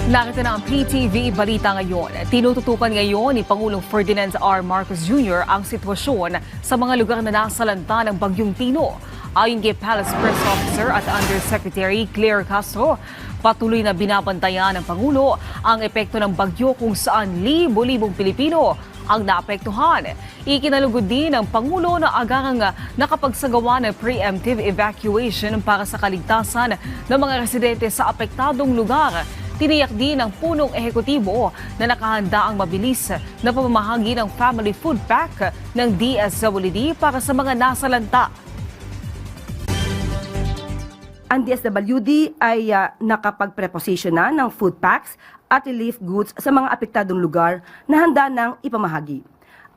Nakita na ang PTV Balita ngayon. Tinututukan ngayon ni Pangulong Ferdinand R. Marcos Jr. ang sitwasyon sa mga lugar na nasalanta ng Bagyong Tino. Ayon kay Palace Press Officer at Undersecretary Claire Castro, patuloy na binabantayan ng Pangulo ang epekto ng bagyo kung saan libo-libong Pilipino ang naapektuhan. Ikinalugod din ng Pangulo na agarang nakapagsagawa ng preemptive evacuation para sa kaligtasan ng mga residente sa apektadong lugar. Tiniyak din ng punong ehekutibo na nakahanda ang mabilis na pamamahagi ng family food pack ng DSWD para sa mga nasalanta. Ang DSWD ay nakapag-preposition na ng food packs at relief goods sa mga apektadong lugar na handa ng ipamahagi.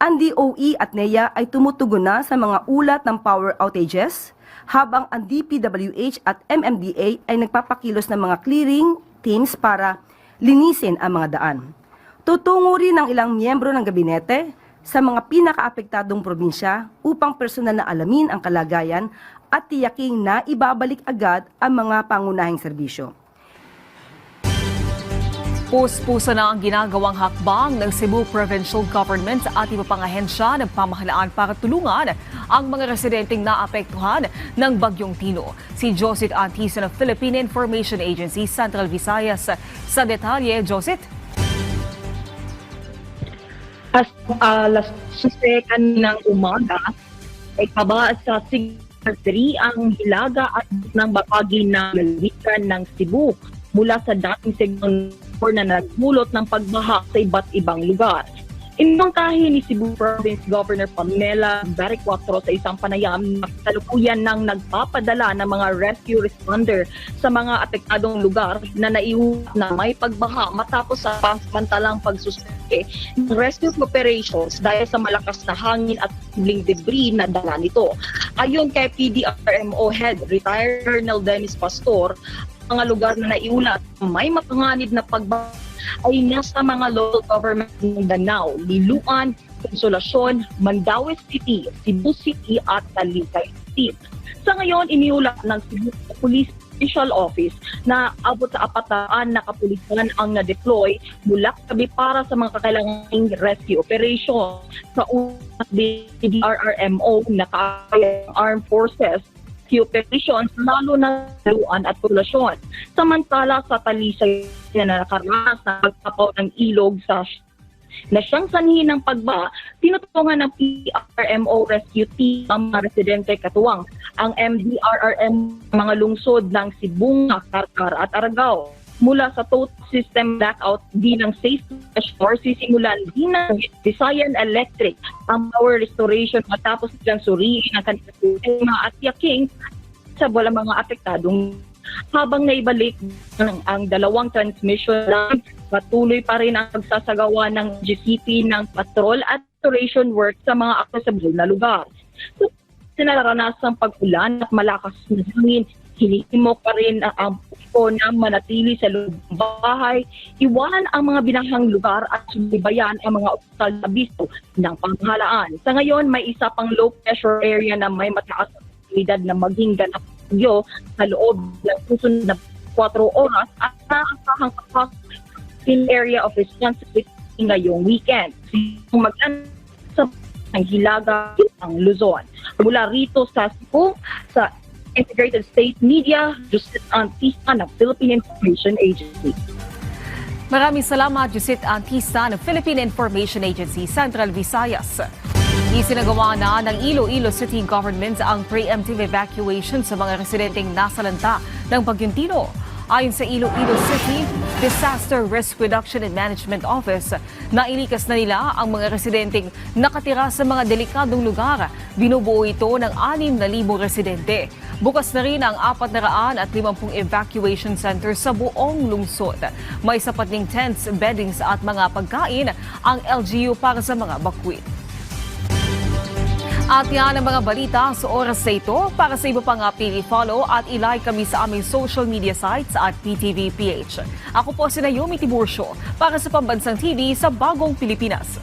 Ang DOE at NEA ay tumutugon na sa mga ulat ng power outages, habang ang DPWH at MMDA ay nagpapakilos ng mga clearing teams para linisin ang mga daan. Tutungo rin ang ilang miyembro ng gabinete sa mga pinakaapektadong probinsya upang personal na alamin ang kalagayan at tiyaking na ibabalik agad ang mga pangunahing serbisyo. Puspusa na ang ginagawang hakbang ng Cebu Provincial Government at iba pang ahensya ng pamahalaan para tulungan ang mga residenteng naapektuhan ng Bagyong Tino. Si Josit Antisa ng Philippine Information Agency Central Visayas sa detalye. Josit? Alas 6 kaninang umaga ay kaba sa Signal 3 ang hilaga at ng bahagi ng lalawigan ng Cebu mula sa dating Signal 4 na nagdulot ng pagbaha sa iba't ibang lugar. Inungkahi ni Cebu Province Governor Pamela Baricuatro sa isang panayam na kasalukuyan ng nagpapadala ng mga rescue responder sa mga apektadong lugar na naiulat na may pagbaha matapos sa pansamantalang pagsusuke ng rescue operations dahil sa malakas na hangin at bling debris na dala nito. Ayon kay PDRMO Head Retired Colonel Dennis Pastor, mga lugar na naiulat may mapanganib na pagbaha ay nasa mga local government ng Danao, Liloan, Consolacion, Mandaue City, Cebu City at Talisay City. Sa ngayon, iniulat ng Cebu Police Special Office na abot sa 400 na kapulisan ang na-deploy mula kami para sa mga kakailangang rescue operation. Sa unang DRRMO na kaya Armed Forces operations, lalo na Liloan at Consolacion. Samantala sa Talisay na nakaranas na pagtapaw ng ilog na siyang sanhi ng pagba, tinutungan ng PRMO Rescue Team ang mga residente katuwang ang MDRRM mga lungsod ng Sibunga, Carcar at Aragao. Mula sa total system blackout din ng safety measure, sisimulan din ng Visayan Electric ang power restoration matapos silang suriin ang kanilang sistema at yaking sa walang mga apektadong. Habang naibalik ang dalawang transmission line, patuloy pa rin ang pagsasagawa ng GCP ng patrol at restoration work sa mga accessible na lugar. So, sinaranas ng pag-ulan at malakas na hangin, hinihimok pa rin ang puso na manatili sa loob ng bahay, iwanan ang mga binahang lugar at subaybayan ang mga opisyal na abiso ng pamahalaan. Sa ngayon, may isa pang low pressure area na may mataas na posibilidad na maging ganap bagyo sa loob ng susunod na 4 oras at naasahang kapasok in area of responsibility ngayong weekend. Kung sa ng hilaga ng Luzon. Mula rito sa Cebu, sa Integrated State Media, Josit Antisa ng Philippine Information Agency. Maraming salamat, Josit Antisa ng Philippine Information Agency Central Visayas. Isinagawa na ng Iloilo City Government ang preemptive evacuation sa mga residenteng nasalanta ng Bagyong Tino. Ayon sa Iloilo City Disaster Risk Reduction and Management Office, nailikas na nila ang mga residenteng nakatira sa mga delikadong lugar. Binubuo ito ng 6,000 residente. Bukas na rin ang 450 evacuation center sa buong lungsod. May sapat ding tents, beddings at mga pagkain ang LGU para sa mga bakwit. At yan ang mga balita sa oras na ito. Para sa iba pang update, follow at ilike kami sa aming social media sites at PTVPH. Ako po si Naomi Tiburcio para sa Pambansang TV sa Bagong Pilipinas.